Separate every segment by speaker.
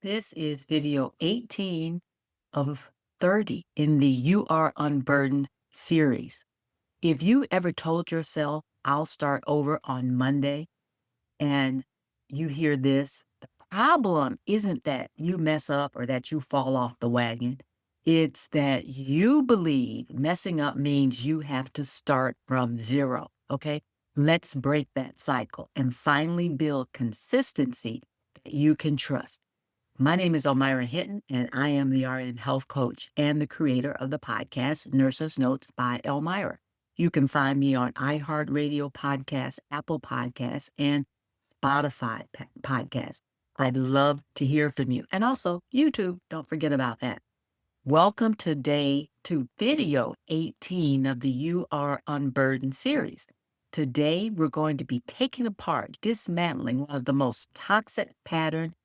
Speaker 1: This is video 18 of 30 in the You Are Unburdened series. If you ever told yourself, I'll start over on Monday, and you hear this, the problem isn't that you mess up or that you fall off the wagon. It's that you believe messing up means you have to start from zero. Okay. Let's break that cycle and finally build consistency that you can trust. My name is Almira Hinton, and I am the RN health coach and the creator of the podcast Nurse's Notes by Almira. You can find me on iHeartRadio Podcasts, Apple Podcasts, and Spotify Podcasts. I'd love to hear from you. And also YouTube, don't forget about that. Welcome today to video 18 of the You Are Unburdened series. Today, we're going to be taking apart, dismantling one of the most toxic patterns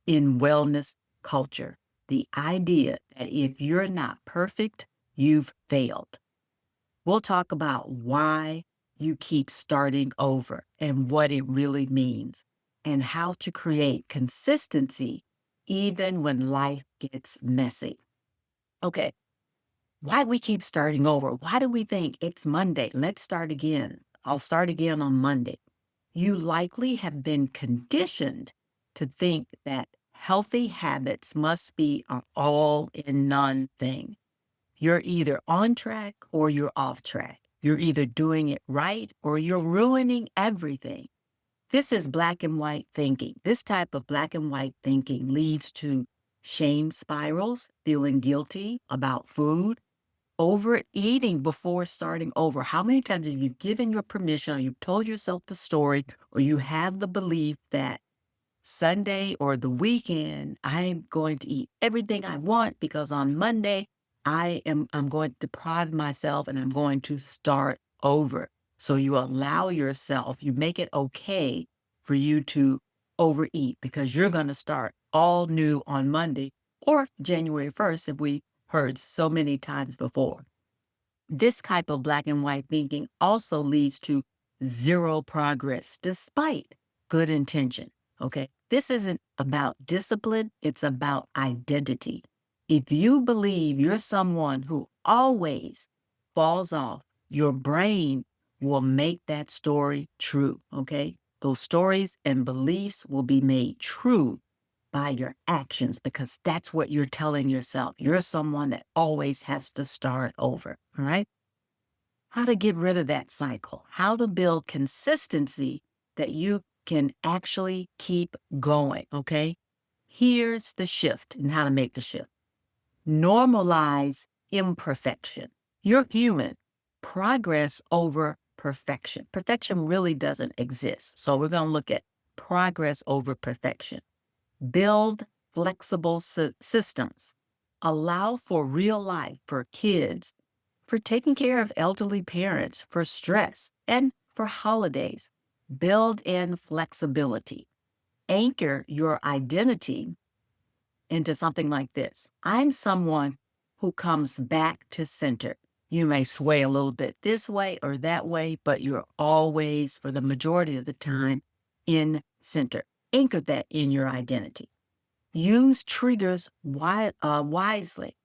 Speaker 1: in wellness culture, the idea that if you're not perfect, you've failed. We'll talk about why you keep starting over and what it really means, and how to create consistency even when life gets messy. Okay, why we keep starting over? Why do we think it's Monday? Let's start again. I'll start again on Monday. You likely have been conditioned to think that healthy habits must be an all in none thing. You're either on track or you're off track. You're either doing it right or you're ruining everything. This is black and white thinking. This type of black and white thinking leads to shame spirals, feeling guilty about food, overeating before starting over. How many times have you given your permission, or you've told yourself the story, or you have the belief that Sunday or the weekend, I'm going to eat everything I want because on Monday, I'm going to deprive myself and I'm going to start over. So you allow yourself, you make it okay for you to overeat because you're going to start all new on Monday or January 1st, if we heard so many times before. This type of black and white thinking also leads to zero progress despite good intention. Okay. This isn't about discipline, it's about identity. If you believe you're someone who always falls off, your brain will make that story true. Okay. Those stories and beliefs will be made true by your actions because that's what you're telling yourself. You're someone that always has to start over. All right. How to get rid of that cycle, how to build consistency that you can actually keep going. Okay. Here's the shift and how to make the shift. Normalize imperfection. You're human. Progress over perfection. Perfection really doesn't exist. So we're going to look at progress over perfection. Build flexible systems. Allow for real life for kids, for taking care of elderly parents, for stress, and for holidays. Build in flexibility. Anchor your identity into something like this. I'm someone who comes back to center. You may sway a little bit this way or that way, but you're always, for the majority of the time, in center. Anchor that in your identity. Use triggers wisely.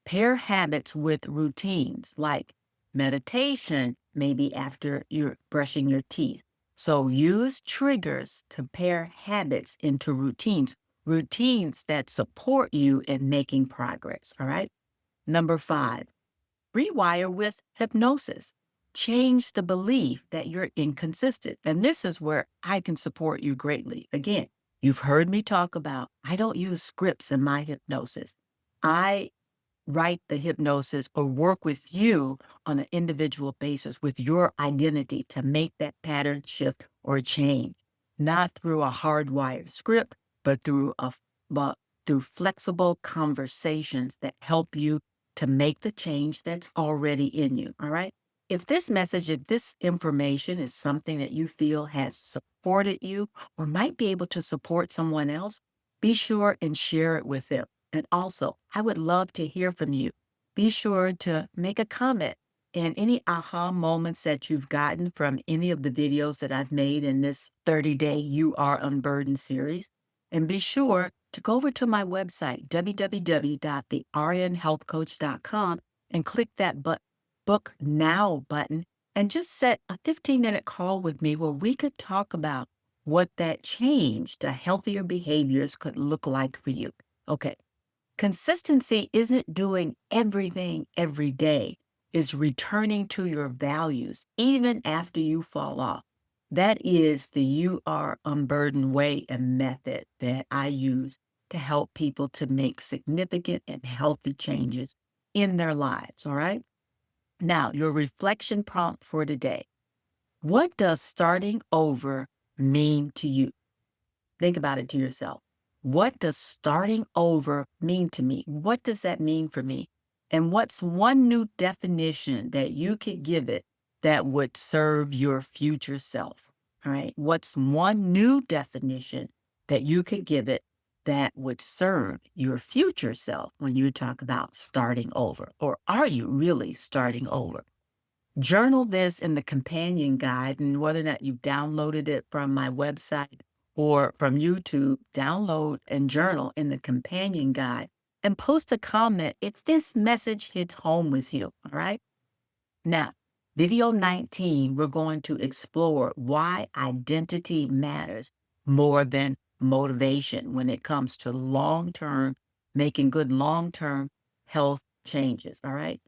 Speaker 1: Pair habits with routines like meditation, maybe after you're brushing your teeth. So use triggers to pair habits into routines, routines that support you in making progress. All right. Number 5, rewire with hypnosis. Change the belief that you're inconsistent. And this is where I can support you greatly. Again, you've heard me talk about, I don't use scripts in my hypnosis. I write the hypnosis or work with you on an individual basis with your identity to make that pattern shift or change, not through a hardwired script, but but through flexible conversations that help you to make the change that's already in you. All right. If this message, if this information is something that you feel has supported you or might be able to support someone else, be sure and share it with them. And also, I would love to hear from you. Be sure to make a comment and any aha moments that you've gotten from any of the videos that I've made in this 30-day You Are Unburdened series. And be sure to go over to my website, www.thernhealthcoach.com, and click that book now button and just set a 15-minute call with me where we could talk about what that change to healthier behaviors could look like for you. Okay. Consistency isn't doing everything every day. It's returning to your values even after you fall off. That is the You Are Unburdened way and method that I use to help people to make significant and healthy changes in their lives. All right. Now, your reflection prompt for today. What does starting over mean to you? Think about it to yourself. What does starting over mean to me? What does that mean for me? And what's one new definition that you could give it that would serve your future self? All right. What's one new definition that you could give it that would serve your future self when you talk about starting over? Or are you really starting over? Journal this in the companion guide, and whether or not you downloaded it from my website or from YouTube, download and journal in the companion guide and post a comment if this message hits home with you. All right. Now, video 19, we're going to explore why identity matters more than motivation when it comes to making good long term health changes. All right.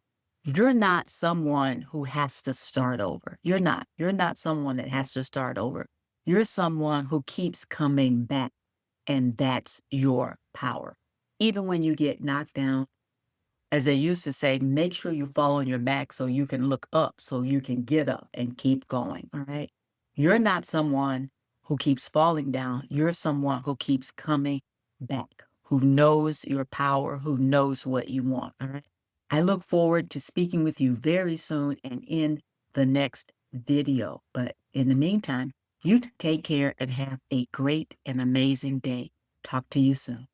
Speaker 1: You're not someone who has to start over. You're not. You're not someone that has to start over. You're someone who keeps coming back, and that's your power. Even when you get knocked down, as they used to say, make sure you fall on your back so you can look up, so you can get up and keep going. All right. You're not someone who keeps falling down. You're someone who keeps coming back, who knows your power, who knows what you want. All right. I look forward to speaking with you very soon and in the next video. But in the meantime, you take care and have a great and amazing day. Talk to you soon.